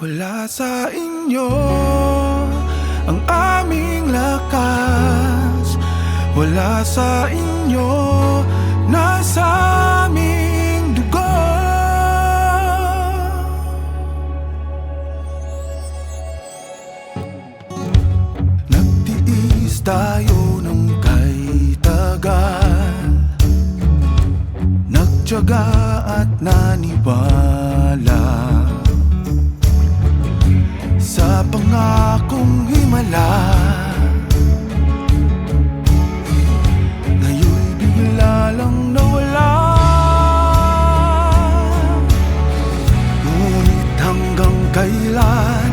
Wala sa inyo ang aming lakas. Wala sa inyo nasa aming dugo. Nagtiis tayo ng kay tagal, nagtiyaga at naniwala sa pangakong himala. Ngayon'y bigla lang nawala. Ngunit hanggang kailan,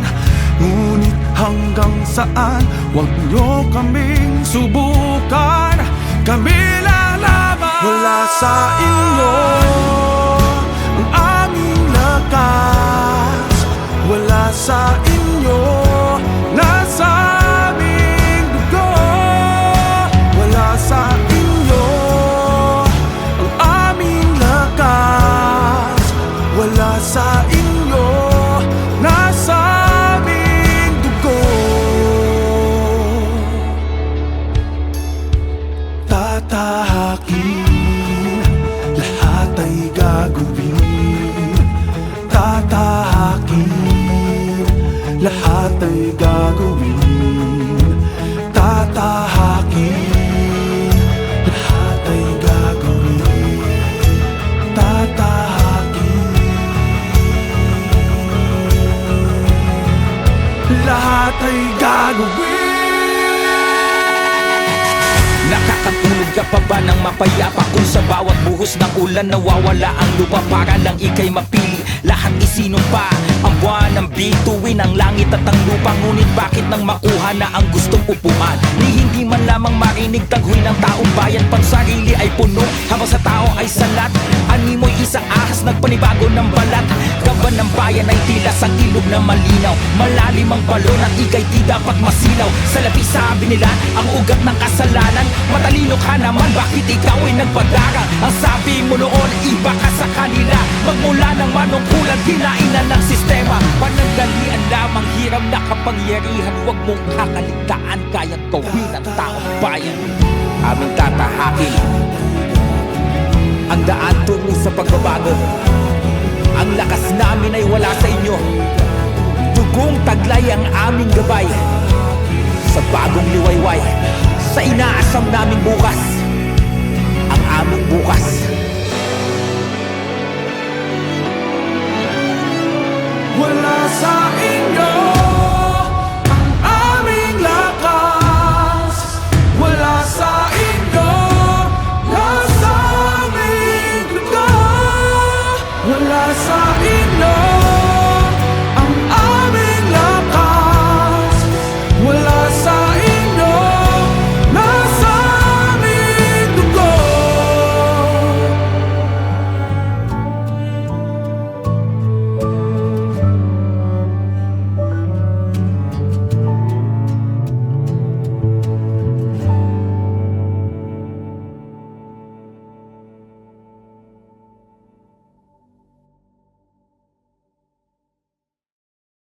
ngunit hanggang saan, huwag niyo kaming subukan, kami lalaban. Wala sa inyo ang aming lakas. Wala sa inyo nasa aming dugo. Wala sa inyo ang aming lakas. Wala sa inyo nasa aming dugo. Tatahakin, lahat ay gagawin. Tatahakin, lahat ay gagawin. Tatahakin, lahat ay gagawin. Tatahakin, lahat ay gagawin. Nakakatulog ka pa ba ng mapayapa kung sa bawat buhos ng ulan nawawala ang lupa para lang ika'y mapili? Lahat isinumpa ang buwan ng bituin, ang langit at ang lupa. Ngunit bakit nang makuha na ang gustong upuan, ni hindi man lamang marinig taghoy ng taong bayan? Pansarili ay puno habang sa tao ay salat. Animoy isang ahas nagpanibago ng balat. Kaban ng bayan ay tila sa ilog na malinaw. Malalim ang balon at ika'y di dapat masilaw. Sa labi sabi nila ang ugat ng kasalanan. Matalino ka naman, bakit ikaw ay nagpag-aral? Ang sabi mo noon, iba ka sa kanila. Magmula ng manungkulan, kinain na ng sistema. Panandalian lamang, hiram na kapangyarihan. Huwag mong kakaligtaan, kayang gawin ang taong bayan. Aming tatahakin ang daan tungo sa pagbabago. Ang lakas namin ay wala sa inyo. Dugong taglay ang aming gabay sa bagong liwayway, sa inaasam naming bukas, ang aming bukas. Wala sa inyo ang aming lakas. Wala sa inyo nasa aming dugo. Wala sa inyo